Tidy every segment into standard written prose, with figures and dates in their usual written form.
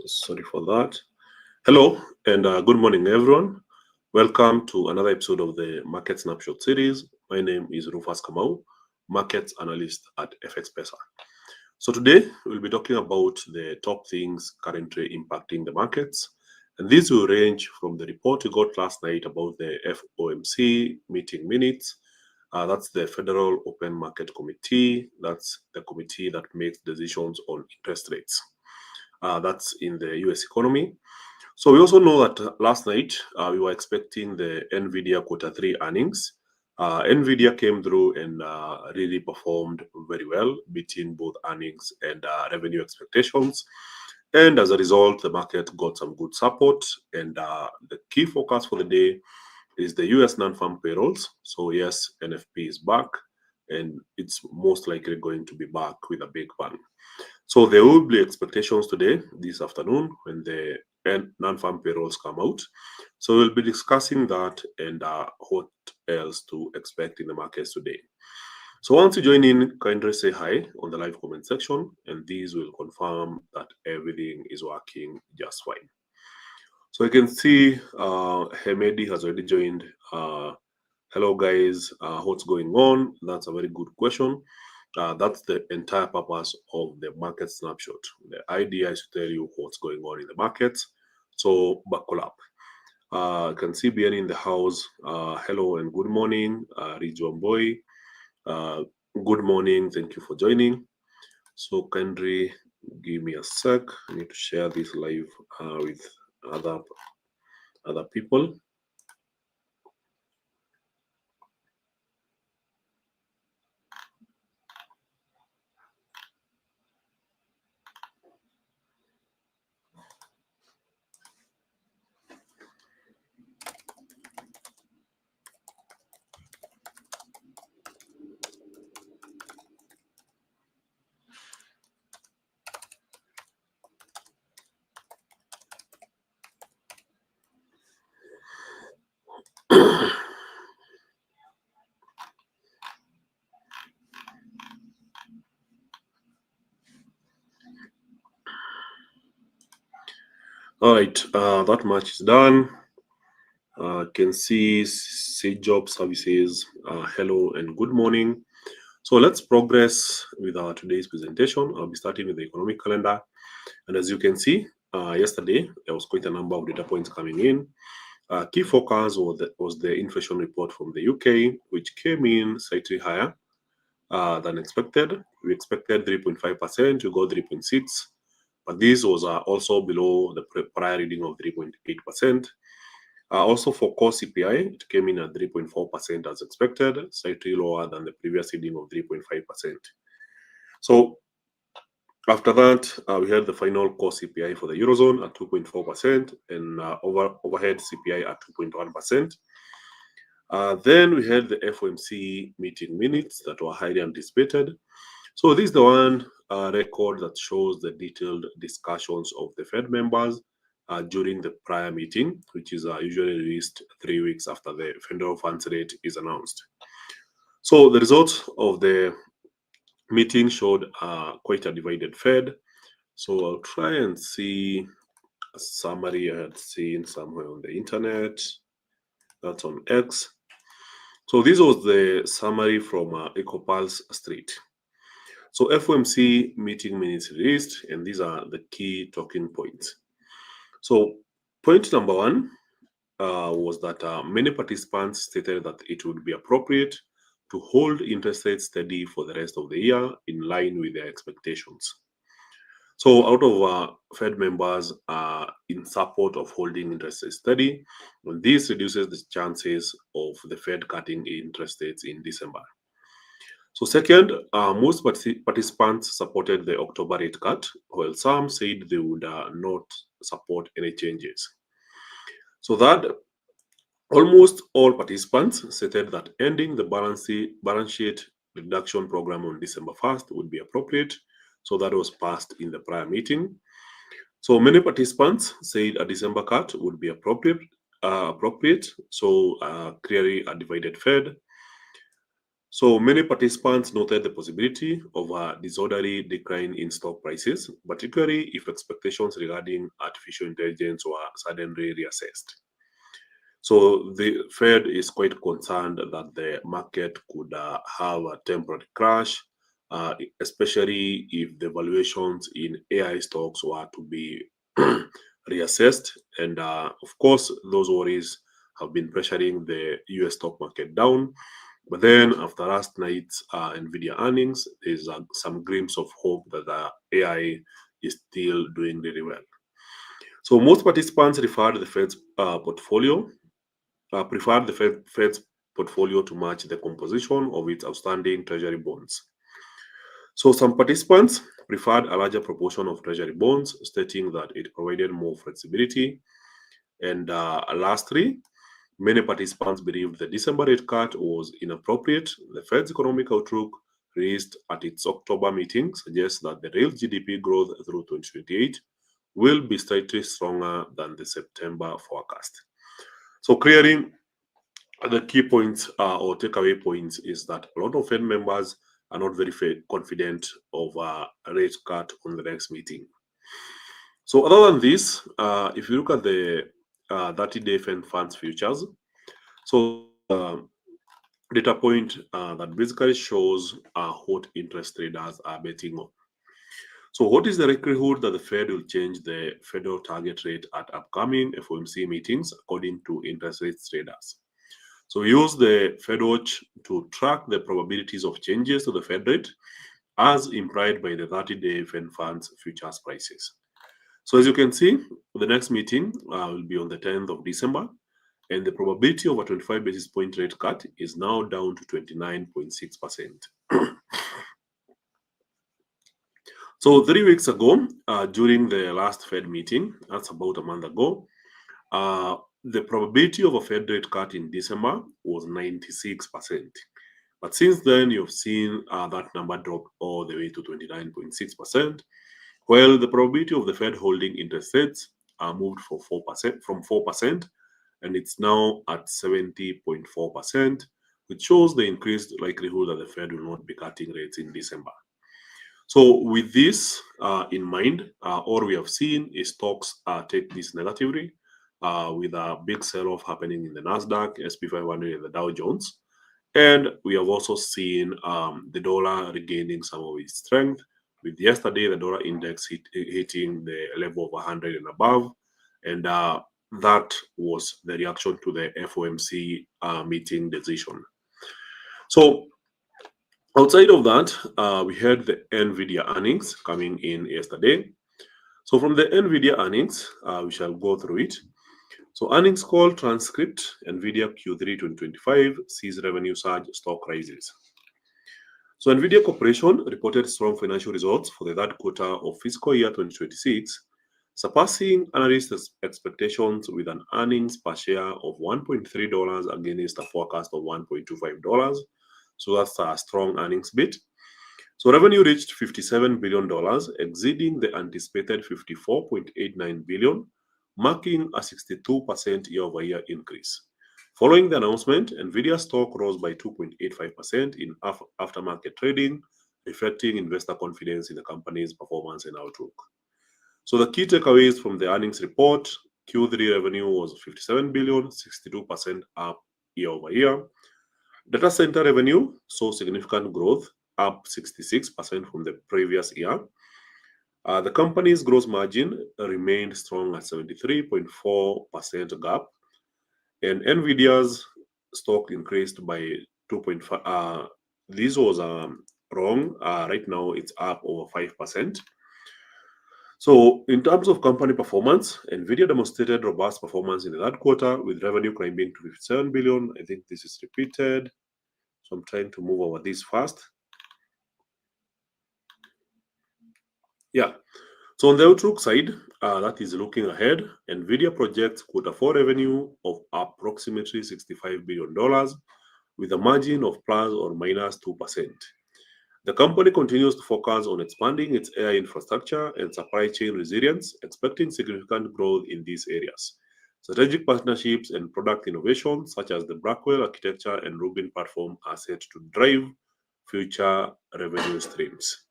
Sorry for that. Hello and good morning, everyone. Welcome to another episode of the Market Snapshot series. My name is Rufus Kamau, Markets Analyst at FXPesa. So today we'll be talking about the top things currently impacting the markets. And these will range from the report we got last night about the FOMC meeting minutes. That's the Federal Open Market Committee. That's the committee that makes decisions on interest rates. That's in the US economy. So we also know that last night we were expecting the Nvidia Q3 earnings. Nvidia came through and really performed very well, beating both earnings and revenue expectations. And as a result, the market got some good support. And the key focus for the day is the US Nonfarm payrolls. So yes, NFP is back, and it's most likely going to be back with a big bang. So there will be expectations today, this afternoon, when the non-farm payrolls come out. So we'll be discussing that and what else to expect in the markets today. So once you join in, kindly say hi on the live comment section, and these will confirm that everything is working just fine. So I can see Hemedi has already joined. Hello guys, what's going on? That's a very good question. That's the entire purpose of the market snapshot. The idea is to tell you what's going on in the markets. So buckle up. I can see BN in the house. Hello and good morning, Ridwan Boy. Good morning. Thank you for joining. So kindly give me a sec. I need to share this live with other people. All right, that much is done. Can see Job Services. Hello and good morning. So let's progress with our today's presentation. I'll be starting with the economic calendar. And as you can see, yesterday, there was quite a number of data points coming in. Key focus was the inflation report from the UK, which came in slightly higher than expected. We expected 3.5%, we got 3.6%. But this was also below the prior reading of 3.8%. Also for core CPI, it came in at 3.4% as expected, slightly lower than the previous reading of 3.5%. So after that, we had the final core CPI for the Eurozone at 2.4% and overhead CPI at 2.1%. Then we had the FOMC meeting minutes that were highly anticipated. So this is the one record that shows the detailed discussions of the Fed members during the prior meeting, which is usually released 3 weeks after the federal funds rate is announced. So the results of the meeting showed quite a divided Fed. So I'll try and see a summary I had seen somewhere on the internet. That's on X. So this was the summary from EcoPulse Street. So FOMC meeting minutes released, and these are the key talking points. So point number one was that many participants stated that it would be appropriate to hold interest rates steady for the rest of the year in line with their expectations. So out of Fed members in support of holding interest rates steady, this reduces the chances of the Fed cutting interest rates in December. So second, most participants supported the October rate cut, while some said they would not support any changes. So that almost all participants stated that ending the balance sheet reduction program on December 1st would be appropriate. So that was passed in the prior meeting. So many participants said a December cut would be appropriate. So clearly a divided Fed. So many participants noted the possibility of a disorderly decline in stock prices, particularly if expectations regarding artificial intelligence were suddenly reassessed. So the Fed is quite concerned that the market could have a temporary crash, especially if the valuations in AI stocks were to be reassessed. And of course, those worries have been pressuring the US stock market down. But then after last night's Nvidia earnings, there's some glimpse of hope that the AI is still doing really well. So most participants referred the Fed's portfolio preferred the Fed's portfolio to match the composition of its outstanding treasury bonds. So some participants preferred a larger proportion of treasury bonds, stating that it provided more flexibility. And lastly, many participants believed the December rate cut was inappropriate. The Fed's economic outlook released at its October meeting suggests that the real GDP growth through 2028 will be slightly stronger than the September forecast. So clearing the key points or takeaway points is that a lot of Fed members are not very confident of a rate cut on the next meeting. So other than this, if you look at the 30-day Fed funds futures, so this is a data point that basically shows what interest traders are betting on. So what is the likelihood that the Fed will change the federal target rate at upcoming FOMC meetings according to interest rate traders? So we use the FedWatch to track the probabilities of changes to the Fed rate as implied by the 30-day Fed funds futures prices. So as you can see, the next meeting will be on the 10th of December, and the probability of a 25 basis point rate cut is now down to 29.6%. So 3 weeks ago, during the last Fed meeting, that's about a month ago, the probability of a Fed rate cut in December was 96%. But since then, you've seen that number drop all the way to 29.6%, while the probability of the Fed holding interest rates moved from 4%, and it's now at 70.4%, which shows the increased likelihood that the Fed will not be cutting rates in December. So with this in mind, all we have seen is stocks take this negatively, with a big sell-off happening in the Nasdaq, SP 500, and the Dow Jones. And we have also seen the dollar regaining some of its strength, with yesterday the dollar index hitting the level of 100 and above. And that was the reaction to the FOMC meeting decision. So outside of that, we had the Nvidia earnings coming in yesterday. So from the Nvidia earnings, we shall go through it. So earnings call transcript, Nvidia Q3 2025 sees revenue surge, stock rises. So Nvidia Corporation reported strong financial results for the third quarter of fiscal year 2026, surpassing analysts' expectations with an earnings per share of $1.3 against a forecast of $1.25. So that's a strong earnings beat. So revenue reached $57 billion, exceeding the anticipated $54.89 billion, marking a 62% year-over-year increase. Following the announcement, Nvidia stock rose by 2.85% in aftermarket trading, reflecting investor confidence in the company's performance and outlook. So the key takeaways from the earnings report: Q3 revenue was $57 billion, 62% up year-over-year. Data center revenue saw significant growth, up 66% from the previous year. The company's gross margin remained strong at 73.4% gap, and Nvidia's stock increased by 2.5. This was wrong. Right now, it's up over 5%. So in terms of company performance, Nvidia demonstrated robust performance in the third quarter, with revenue climbing to $57 billion. I think this is repeated, so I'm trying to move over this fast. Yeah. So on the outlook side, that is looking ahead, Nvidia projects quarter four revenue of approximately $65 billion, with a margin of plus or minus 2%. The company continues to focus on expanding its AI infrastructure and supply chain resilience, expecting significant growth in these areas. Strategic partnerships and product innovations such as the Blackwell architecture and Rubin platform are set to drive future revenue streams.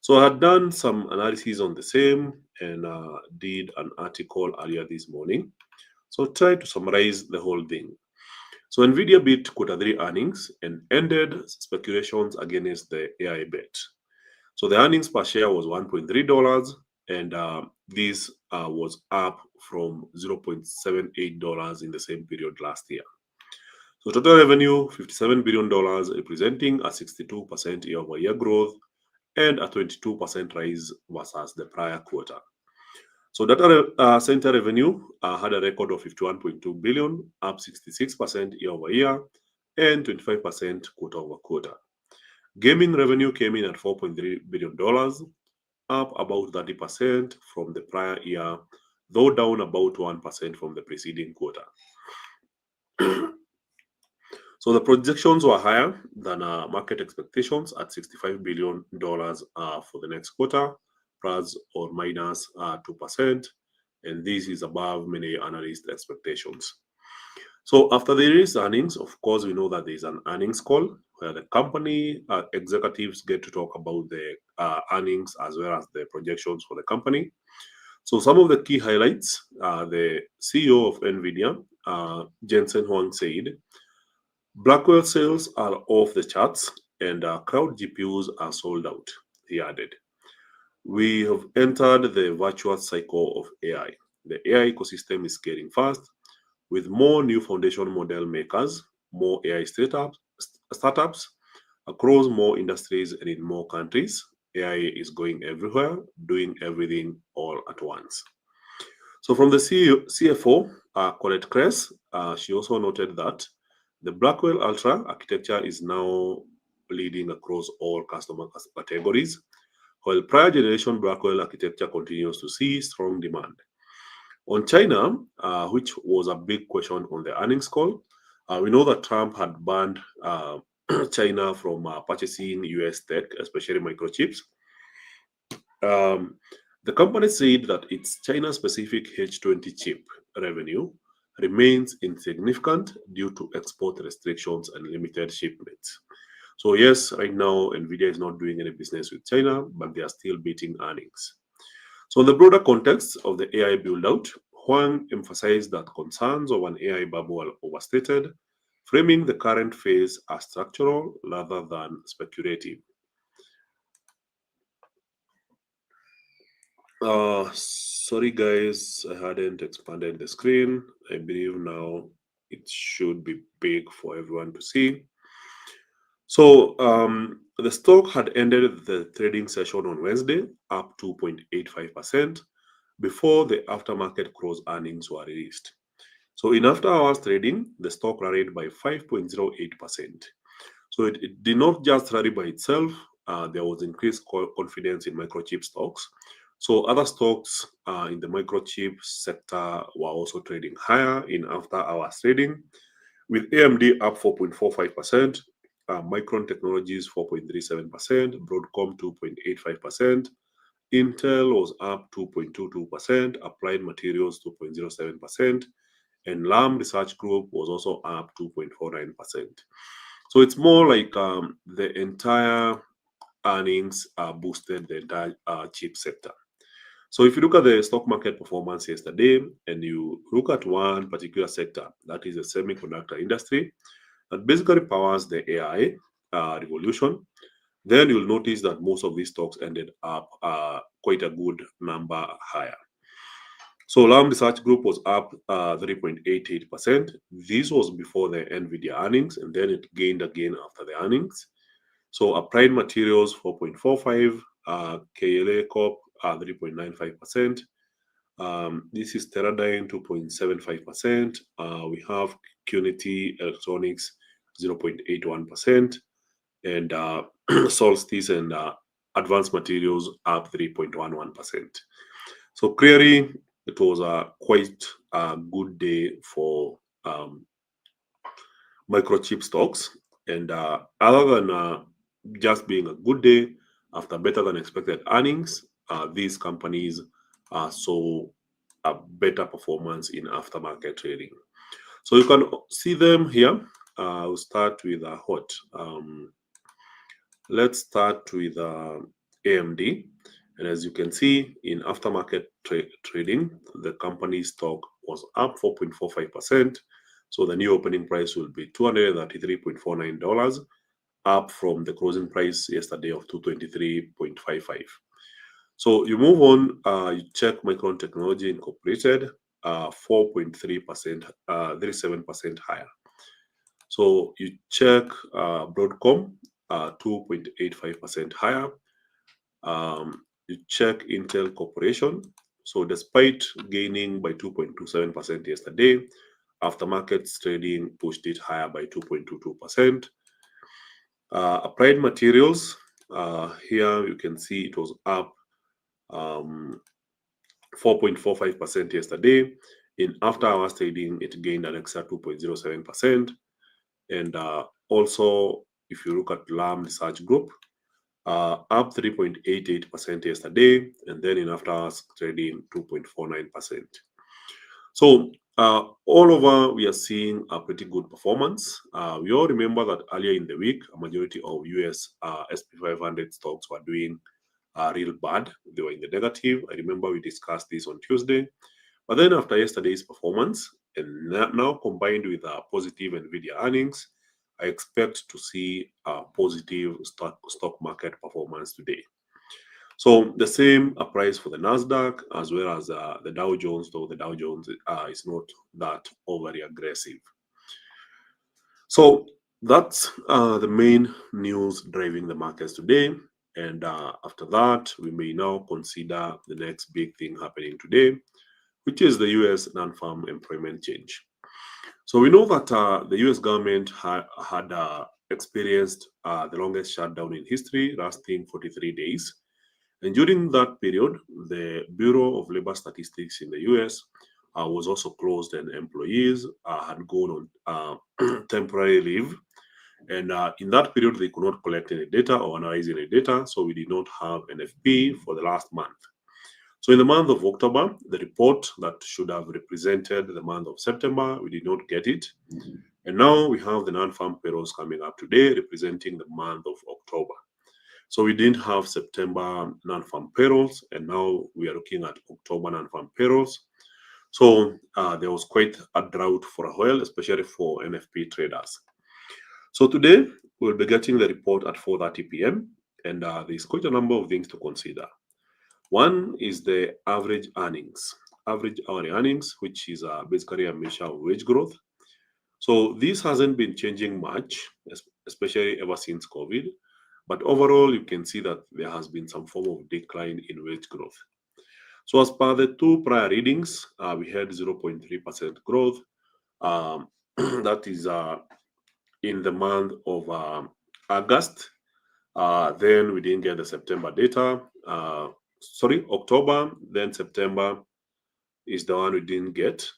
So I had done some analysis on the same and did an article earlier this morning. So try to summarize the whole thing. So Nvidia beat Q3 earnings and ended speculations against the AI bet. So the earnings per share was $1.3, and this was up from $0.78 in the same period last year. So total revenue, $57 billion, representing a 62% year-over-year growth and a 22% rise versus the prior quarter. So data center revenue had a record of $51.2 billion, up 66% year-over-year and 25% quarter-over-quarter. Gaming revenue came in at $4.3 billion, up about 30% from the prior year, though down about 1% from the preceding quarter. So the projections were higher than market expectations at $65 billion for the next quarter, plus or minus 2%, and this is above many analyst expectations. So after the release earnings, of course, we know that there is an earnings call where the company executives get to talk about the earnings as well as the projections for the company. So some of the key highlights, the CEO of Nvidia, Jensen Huang, said, Blackwell sales are off the charts and cloud GPUs are sold out, he added. We have entered the virtuous cycle of AI. The AI ecosystem is scaling fast with more new foundation model makers, more AI startups across more industries and in more countries. AI is going everywhere, doing everything all at once. So from the CFO, Colette Kress, she also noted that the Blackwell Ultra architecture is now leading across all customer categories, while prior generation Blackwell architecture continues to see strong demand. On China, which was a big question on the earnings call, we know that Trump had banned China from purchasing US tech, especially microchips. The company said that its China-specific H20 chip revenue remains insignificant due to export restrictions and limited shipments. So yes, right now, Nvidia is not doing any business with China, but they are still beating earnings. So in the broader context of the AI build-out, Huang emphasized that concerns of an AI bubble are overstated, framing the current phase as structural rather than speculative. Sorry guys, I hadn't expanded the screen. I believe now it should be big for everyone to see. So the stock had ended the trading session on Wednesday up 2.85% before the aftermarket close earnings were released. So in after hours trading, the stock rallied by 5.08%. So it did not just rally by itself. There was increased confidence in microchip stocks. So other stocks in the microchip sector were also trading higher in after hours trading, with AMD up 4.45%, Micron Technologies 4.37%, Broadcom 2.85%, Intel was up 2.22%, Applied Materials 2.07%, and Lam Research Group was also up 2.49%. So it's more like the entire earnings boosted the entire chip sector. So if you look at the stock market performance yesterday and you look at one particular sector, that is the semiconductor industry, that basically powers the AI revolution, then you'll notice that most of these stocks ended up quite a good number higher. So Lam Research Group was up 3.88%. This was before the Nvidia earnings, and then it gained again after the earnings. So Applied Materials 4.45%, KLA Corp 3.95%. This is Teradyne 2.75%. We have Qnity Electronics 0.81%, and Solstice and Advanced Materials up 3.11%. So clearly, it was quite a good day for microchip stocks. And other than just being a good day after better than expected earnings, these companies saw a better performance in aftermarket trading. So you can see them here. We'll start with what? Let's start with AMD. And as you can see, in aftermarket trading, the company's stock was up 4.45%. So the new opening price will be $233.49, up from the closing price yesterday of $223.55. So you move on, you check Micron Technology Incorporated, 4.3%, 37% higher. So you check Broadcom, 2.85% higher. You check Intel Corporation. So despite gaining by 2.27% yesterday, aftermarket trading pushed it higher by 2.22%. Applied Materials, here you can see it was up 4.45% yesterday. In after hours trading, it gained an extra 2.07%. And also, if you look at LAM Research Group, up 3.88% yesterday, and then in after hours trading, 2.49%. So all over, we are seeing a pretty good performance. We all remember that earlier in the week, a majority of US SP 500 stocks were doing real bad. They were in the negative. I remember we discussed this on Tuesday. But then after yesterday's performance, and now combined with positive Nvidia earnings, I expect to see a positive stock market performance today. So the same applies for the Nasdaq as well as the Dow Jones, though the Dow Jones is not that overly aggressive. So that's the main news driving the markets today. And after that, we may now consider the next big thing happening today, which is the US non-farm employment change. So we know that the US government had experienced the longest shutdown in history, lasting 43 days. And during that period, the Bureau of Labor Statistics in the US was also closed, and employees had gone on temporary leave. And in that period, they could not collect any data or analyze any data, so we did not have NFP for the last month. So in the month of October, the report that should have represented the month of September, we did not get it. And now we have the non-farm payrolls coming up today, representing the month of October. So we didn't have September non-farm payrolls, and now we are looking at October non-farm payrolls. So there was quite a drought for a while, especially for NFP traders. So today, we'll be getting the report at 4:30 p.m. And there's quite a number of things to consider. One is the average earnings, average hourly earnings, which is basically a measure of wage growth. So this hasn't been changing much, especially ever since COVID. But overall, you can see that there has been some form of decline in wage growth. So as per the two prior readings, we had 0.3% growth. That is in the month of August. Then we didn't get the September data. October, then September is the one we didn't get.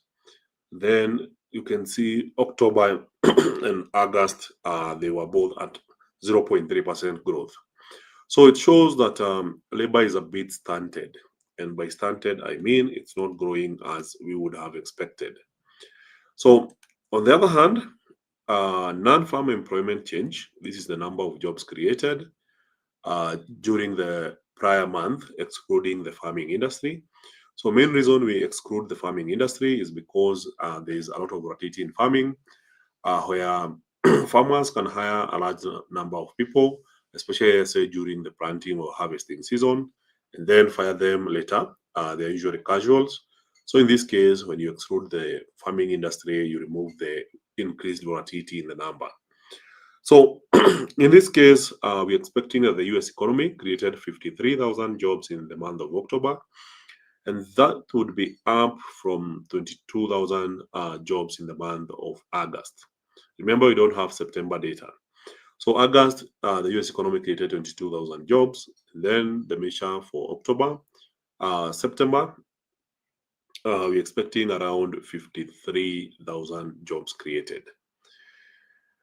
Then you can see October and August, they were both at 0.3% growth. So it shows that labor is a bit stunted. And by stunted, I mean it's not growing as we would have expected. So on the other hand, non-farm employment change, this is the number of jobs created during the prior month, excluding the farming industry. So main reason we exclude the farming industry is because there is a lot of volatility in farming, where farmers can hire a large number of people, especially say during the planting or harvesting season, and then fire them later. They're usually casuals. So in this case, when you exclude the farming industry, you remove the increased volatility in the number. So in this case, we're expecting that the US economy created 53,000 jobs in the month of October, and that would be up from 22,000 jobs in the month of August. Remember, we don't have September data. So August, the US economy created 22,000 jobs. And then the measure for October, September, we're expecting around 53,000 jobs created.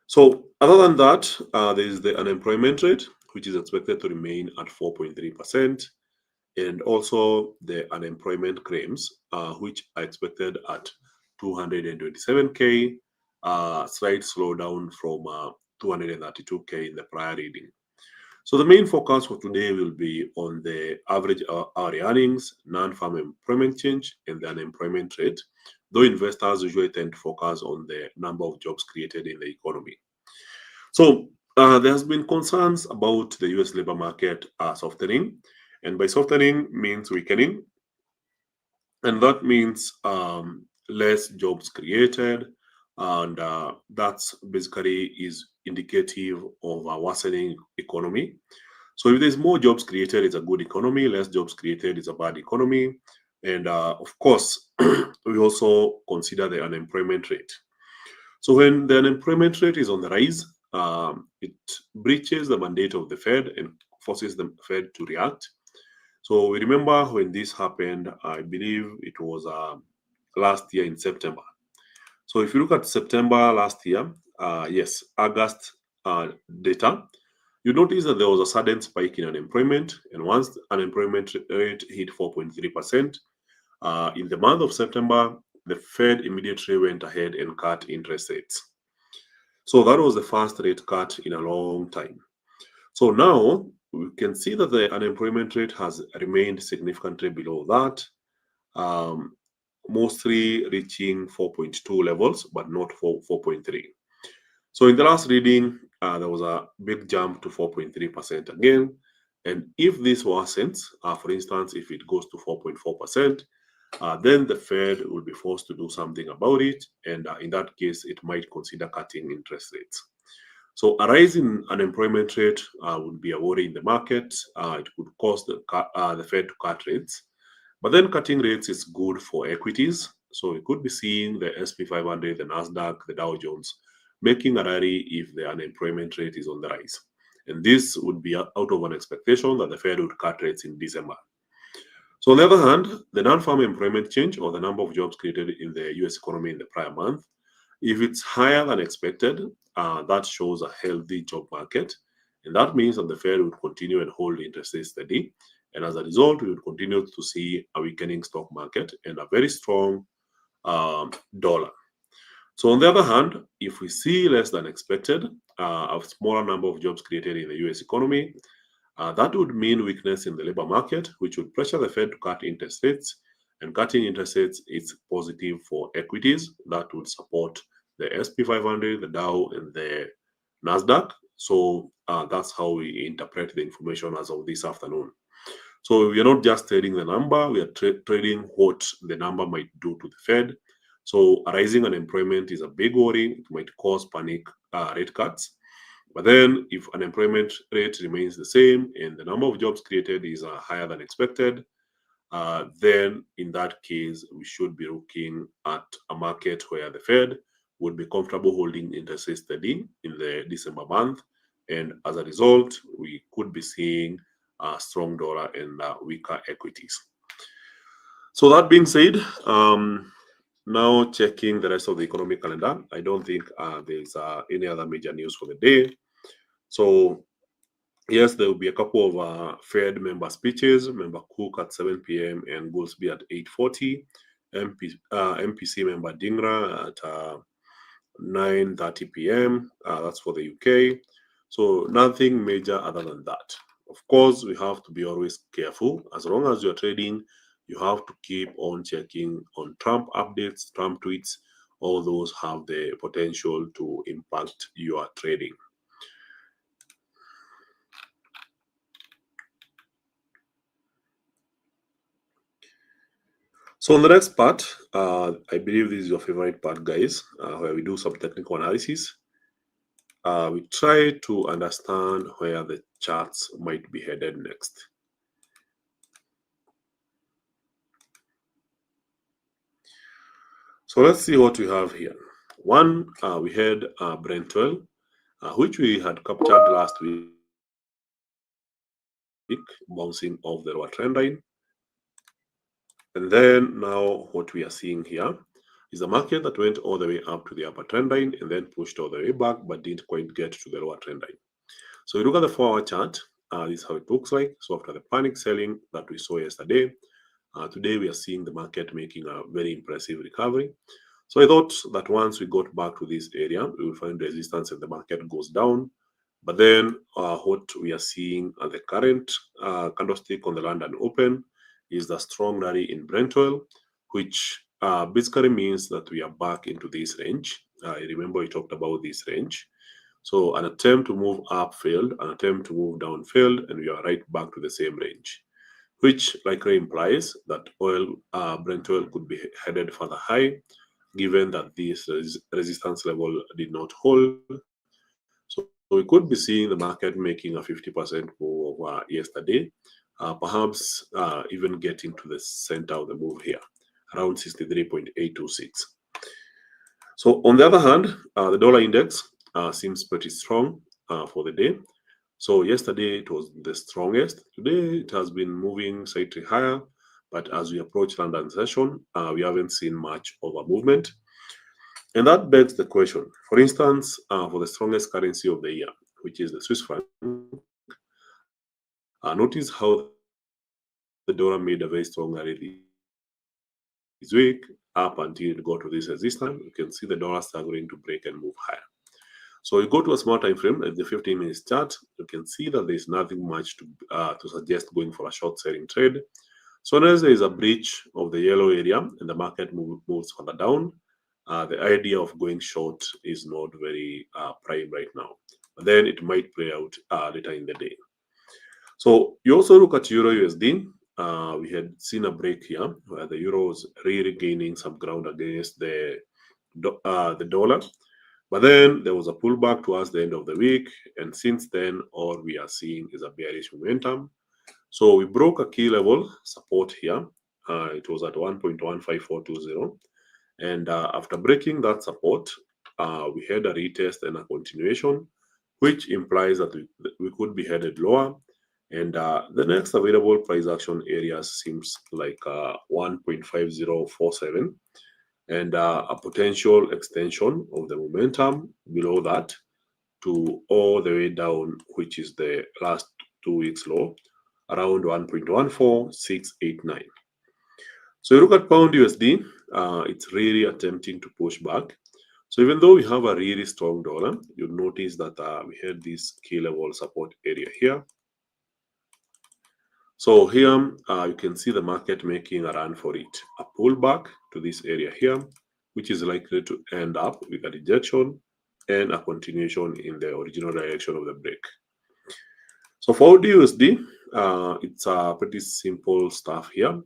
So other than that, there is the unemployment rate, which is expected to remain at 4.3%. and also the unemployment claims, which are expected at 227K, slight slowdown from 232K in the prior reading. So the main focus for today will be on the average hourly earnings, non-farm employment change, and the unemployment rate, though investors usually tend to focus on the number of jobs created in the economy. So there has been concerns about the US labor market softening, and by softening means weakening, and that means less jobs created, and that's basically is indicative of a worsening economy. So if there's more jobs created, it's a good economy. Less jobs created is a bad economy. And of course, we also consider the unemployment rate. So when the unemployment rate is on the rise, it breaches the mandate of the Fed and forces the Fed to react. So we remember when this happened, I believe it was last year in September. So if you look at September last year, yes, August data, you notice that there was a sudden spike in unemployment, and once the unemployment rate hit 4.3%, in the month of September, the Fed immediately went ahead and cut interest rates. So that was the first rate cut in a long time. So now we can see that the unemployment rate has remained significantly below that, mostly reaching 4.2 levels, but not 4.3. So in the last reading, there was a big jump to 4.3% again. And if this worsens, for instance, if it goes to 4.4%, then the Fed will be forced to do something about it. And in that case, it might consider cutting interest rates. So a rise in unemployment rate would be a worry in the market. It could cause the Fed to cut rates. But then cutting rates is good for equities. So we could be seeing the SP 500, the Nasdaq, the Dow Jones making a rally if the unemployment rate is on the rise. And this would be out of an expectation that the Fed would cut rates in December. So on the other hand, the non-farm employment change, or the number of jobs created in the US economy in the prior month, if it's higher than expected, that shows a healthy job market. And that means that the Fed would continue and hold interest rates steady. And as a result, we would continue to see a weakening stock market and a very strong dollar. So on the other hand, if we see less than expected, a smaller number of jobs created in the US economy, that would mean weakness in the labor market, which would pressure the Fed to cut interest rates. And cutting interest rates is positive for equities. That would support the SP 500, the Dow, and the Nasdaq. So that's how we interpret the information as of this afternoon. So we are not just trading the number, we are trading what the number might do to the Fed. So a rising unemployment is a big worry. It might cause panic rate cuts. But then if unemployment rate remains the same and the number of jobs created is higher than expected, then in that case, we should be looking at a market where the Fed would be comfortable holding interest rates steady in the December month. And as a result, we could be seeing a strong dollar and weaker equities. So that being said, now checking the rest of the economic calendar, I don't think there's any other major news for the day. So yes, there will be a couple of Fed member speeches. Member Cook at 7 p.m. and Goolsbee at 8:40. MPC member Dingra at 9:30 p.m. That's for the UK. So nothing major other than that. Of course, we have to be always careful. As long as you're trading, you have to keep on checking on Trump updates, Trump tweets. All those have the potential to impact your trading. So on the next part, I believe this is your favorite part, guys, where we do some technical analysis. We try to understand where the charts might be headed next. So let's see what we have here. One, we had Brent oil, which we had captured last week, bouncing off the lower trend line. And then now what we are seeing here is a market that went all the way up to the upper trend line and then pushed all the way back, but didn't quite get to the lower trend line. So you look at the 4-hour chart, this is how it looks like. So after the panic selling that we saw yesterday, today we are seeing the market making a very impressive recovery. So I thought that once we got back to this area, we will find resistance and the market goes down. But then what we are seeing at the current candlestick on the London Open is the strong rally in Brent oil, which basically means that we are back into this range. Remember we talked about this range. So an attempt to move up failed, an attempt to move down failed, and we are right back to the same range, which likely implies that Brent oil could be headed further high, given that this resistance level did not hold. So we could be seeing the market making a 50% move over yesterday, perhaps even getting to the center of the move here, around 63.826. So on the other hand, the dollar index seems pretty strong for the day. So yesterday it was the strongest. Today it has been moving slightly higher, but as we approach London session, we haven't seen much of a movement. And that begs the question. For instance, for the strongest currency of the year, which is the Swiss franc, notice how the dollar made a very strong rally this week up until it got to this resistance. You can see the dollar struggling to break and move higher. So you go to a small time frame at the 15 minutes chart, you can see that there's nothing much to suggest going for a short selling trade. So unless there is a breach of the yellow area and the market moves further down, the idea of going short is not very prime right now. But then it might play out later in the day. So you also look at Euro USD. We had seen a break here where the euro was really gaining some ground against the dollar. But then there was a pullback towards the end of the week. And since then, all we are seeing is a bearish momentum. So we broke a key level support here. It was at 1.15420. And after breaking that support, we had a retest and a continuation, which implies that we could be headed lower. And the next available price action area seems like 1.5047 and a potential extension of the momentum below that to all the way down, which is the last 2 weeks low, around 1.14689. So you look at pound USD, it's really attempting to push back. So even though we have a really strong dollar, you'll notice that we had this key level support area here. So here you can see the market making a run for it, a pullback to this area here, which is likely to end up with a rejection and a continuation in the original direction of the break. So for USD, it's a pretty simple stuff here.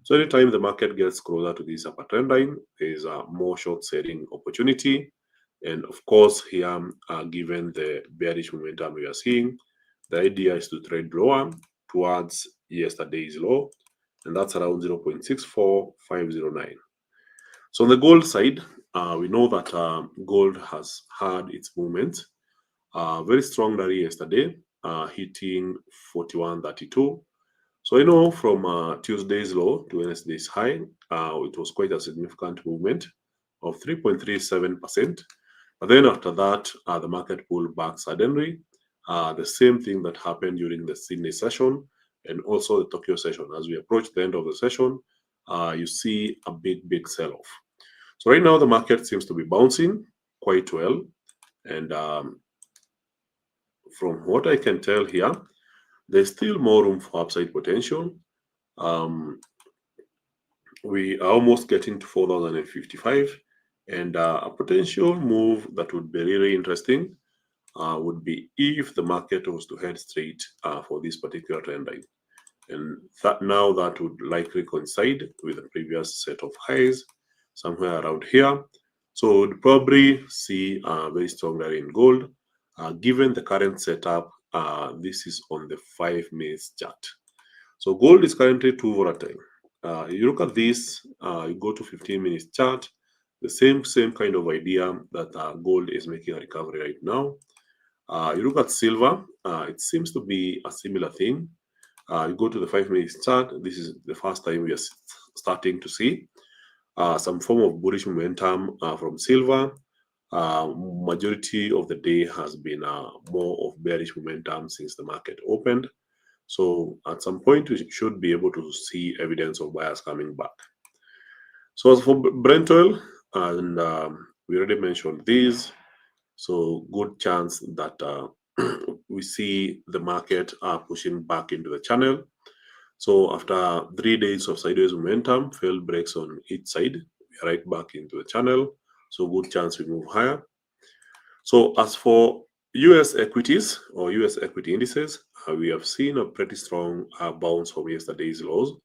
So anytime the market gets closer to this upper trend line, there is a more short selling opportunity. And of course, here, given the bearish momentum we are seeing, the idea is to trade lower towards yesterday's low, and that's around 0.64509. So on the gold side, we know that gold has had its movement. Very strong rally yesterday, hitting 41.32. So I know from Tuesday's low to Wednesday's high, it was quite a significant movement of 3.37%. But then after that, the market pulled back suddenly. The same thing that happened during the Sydney session and also the Tokyo session. As we approach the end of the session, you see a big sell-off. So right now, the market seems to be bouncing quite well. And from what I can tell here, there's still more room for upside potential. We are almost getting to 4,055, and a potential move that would be really interesting would be if the market was to head straight for this particular trend line. And that would likely coincide with the previous set of highs somewhere around here. So we'd probably see a very strong rally in gold. Given the current setup, this is on the 5 minutes chart. So gold is currently too volatile. You look at this, you go to 15 minutes chart, the same kind of idea that gold is making a recovery right now. You look at silver, it seems to be a similar thing. You go to the 5 minutes chart, this is the first time we are starting to see some form of bullish momentum from silver. Majority of the day has been more of bearish momentum since the market opened. So at some point, we should be able to see evidence of buyers coming back. So as for Brent oil, and we already mentioned these, so good chance that we see the market pushing back into the channel. So after 3 days of sideways momentum, failed breaks on each side, we are right back into the channel. So good chance we move higher. So as for US equities or US equity indices, we have seen a pretty strong bounce from yesterday's lows.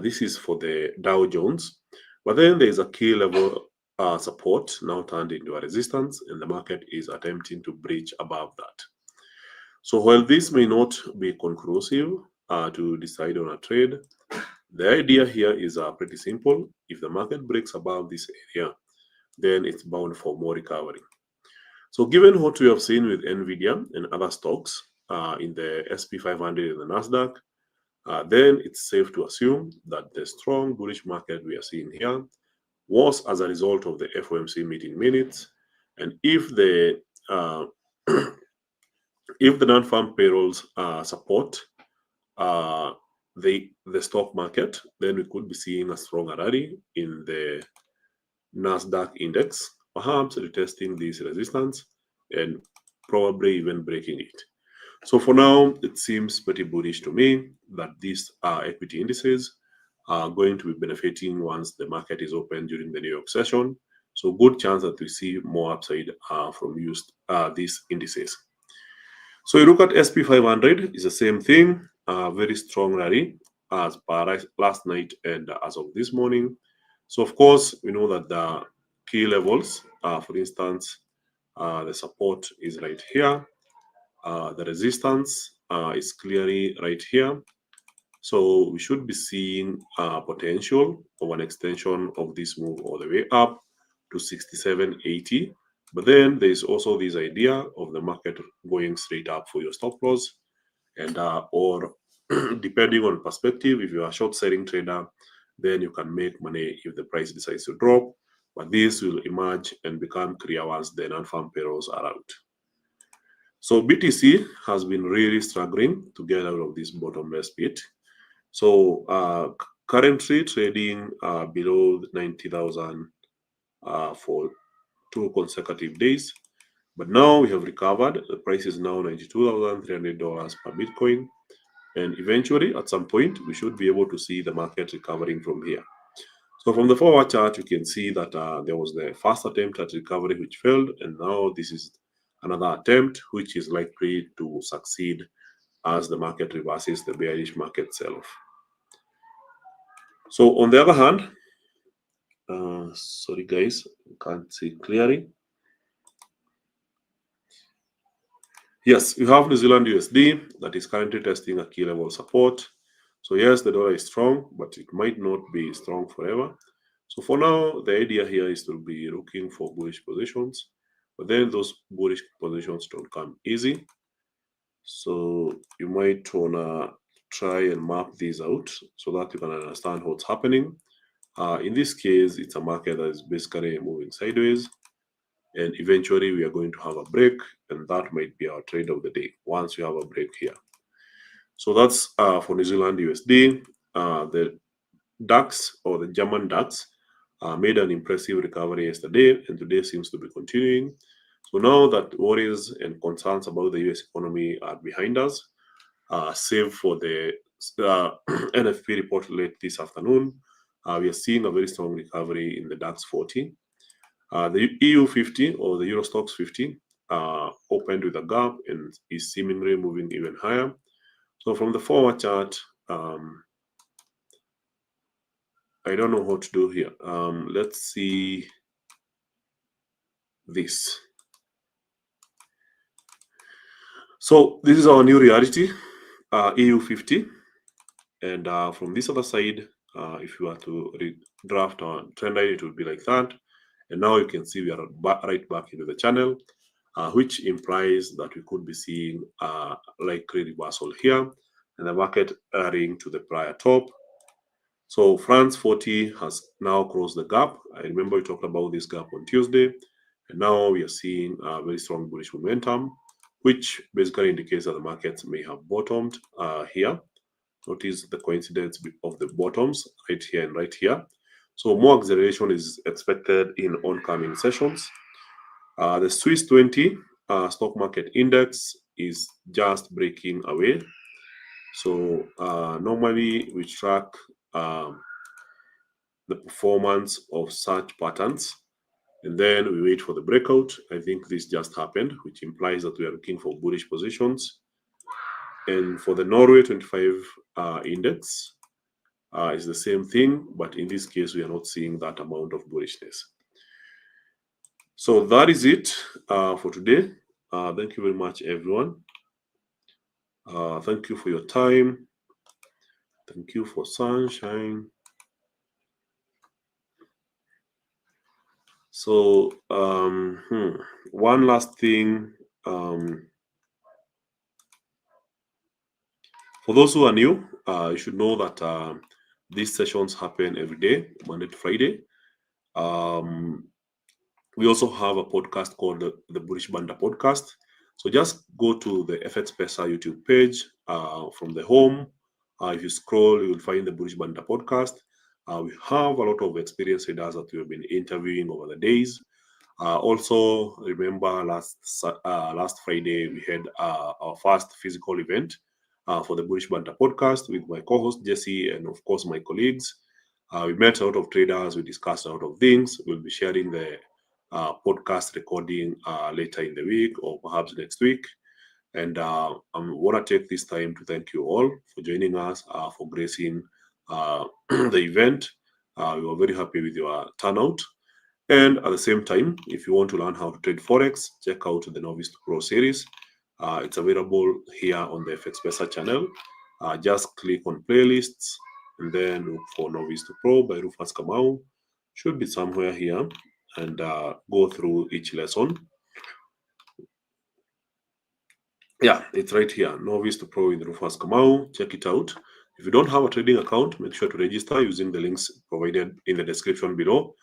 This is for the Dow Jones. But then there is a key level support now turned into a resistance, and the market is attempting to breach above that. So while this may not be conclusive to decide on a trade, the idea here is pretty simple. If the market breaks above this area, then it's bound for more recovery. So given what we have seen with Nvidia and other stocks in the SP 500 and the Nasdaq, then it's safe to assume that the strong bullish market we are seeing here was as a result of the FOMC meeting minutes. And if the if the non-farm payrolls support the stock market, then we could be seeing a stronger rally in the Nasdaq index, perhaps retesting this resistance and probably even breaking it. So for now, it seems pretty bullish to me that these equity indices are going to be benefiting once the market is open during the New York session. So good chance that we see more upside from these indices. So you look at SP 500, it's the same thing, very strong rally as per last night and as of this morning. So of course, we know that the key levels, for instance, the support is right here. The resistance is clearly right here. So we should be seeing potential of an extension of this move all the way up to 67.80. But then there is also this idea of the market going straight up for your stop loss, and or depending on perspective, if you are a short selling trader, then you can make money if the price decides to drop. But this will emerge and become clear once the non-farm payrolls are out. So BTC has been really struggling to get out of this bottomless pit. So currently trading below 90,000 for 2 consecutive days. But now we have recovered. The price is now $92,300 per Bitcoin. And eventually, at some point, we should be able to see the market recovering from here. So from the forward chart, you can see that there was the first attempt at recovery which failed. And now this is another attempt which is likely to succeed as the market reverses the bearish market sell-off. So on the other hand, sorry guys, can't see clearly. Yes, you have New Zealand USD that is currently testing a key level support. So yes, the dollar is strong, but it might not be strong forever. So for now, the idea here is to be looking for bullish positions, but then those bullish positions don't come easy. So you might wanna try and map these out so that you can understand what's happening. In this case, it's a market that is basically moving sideways, and eventually we are going to have a break, and that might be our trade of the day once we have a break here. So that's for New Zealand USD. The DAX or the German DAX made an impressive recovery yesterday, and today seems to be continuing. So now that worries and concerns about the US economy are behind us, save for the NFP report late this afternoon, we are seeing a very strong recovery in the DAX 40. The EU 50 or the Euro Stocks 50 opened with a gap and is seemingly moving even higher. So from the forward chart, I don't know what to do here. Let's see this. So this is our new reality, EU 50. And from this other side, if you were to redraft our trend line, it would be like that. And now you can see we are right back into the channel, which implies that we could be seeing likely reversal here, and the market adding to the prior top. So France 40 has now crossed the gap. I remember we talked about this gap on Tuesday, And now we are seeing a very strong bullish momentum, which basically indicates that the markets may have bottomed here. Notice the coincidence of the bottoms right here and right here. So more acceleration is expected in oncoming sessions. The Swiss 20 stock market index is just breaking away. So normally we track the performance of such patterns, and then we wait for the breakout. I think this just happened, which implies that we are looking for bullish positions. And for the Norway 25 index, it's the same thing, but in this case, we are not seeing that amount of bullishness. So that is it for today. Thank you very much, everyone. Thank you for your time. Thank you for sunshine. So one last thing. For those who are new, you should know that these sessions happen every day, Monday to Friday. We also have a podcast called the Bullish Banda Podcast. So just go to the FXPesa YouTube page from the home. If you scroll, you will find the Bullish Banda Podcast. We have a lot of experienced traders that we have been interviewing over the days. Also, remember last Friday we had our first physical event for the Bullish Banter podcast with my co-host Jesse and of course my colleagues. We met a lot of traders. We discussed a lot of things. We'll be sharing the podcast recording later in the week or perhaps next week. And I want to take this time to thank you all for joining us, for gracing the event. We were very happy with your turnout. And at the same time, if you want to learn how to trade Forex, check out the Novice to Pro series. It's available here on the FXPesa channel. Just click on playlists and then look for Novice to Pro by Rufus Kamau. Should be somewhere here, and go through each lesson. Yeah, it's right here, Novice to Pro with Rufus Kamau. Check it out. If you don't have a trading account, make sure to register using the links provided in the description below.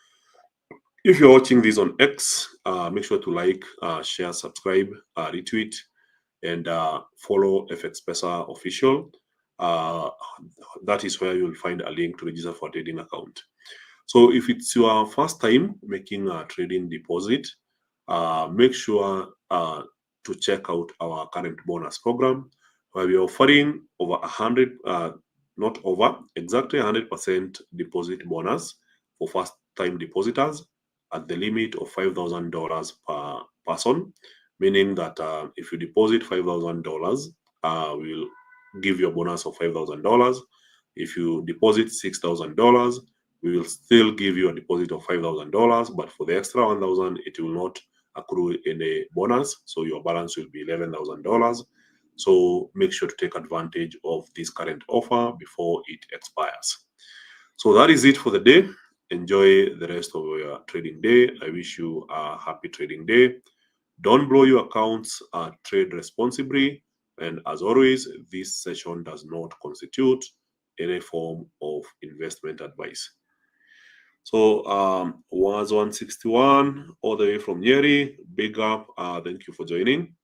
If you're watching this on X, make sure to like, share, subscribe, retweet, and follow FXPesa official. That is where you'll find a link to register for a trading account. So if it's your first time making a trading deposit, make sure to check out our current bonus program, where we're offering over 100, not over, exactly 100% deposit bonus for first-time depositors at the limit of $5,000 per person, meaning that if you deposit $5,000, we'll give you a bonus of $5,000. If you deposit $6,000, we will still give you a deposit of $5,000, but for the extra $1,000, it will not accrue any bonus, so your balance will be $11,000. So make sure to take advantage of this current offer before it expires. So that is it for the day. Enjoy the rest of your trading day. I wish you a happy trading day. Don't blow your accounts, trade responsibly. And as always, this session does not constitute any form of investment advice. So was 161 all the way from Nyeri. Big up. Thank you for joining.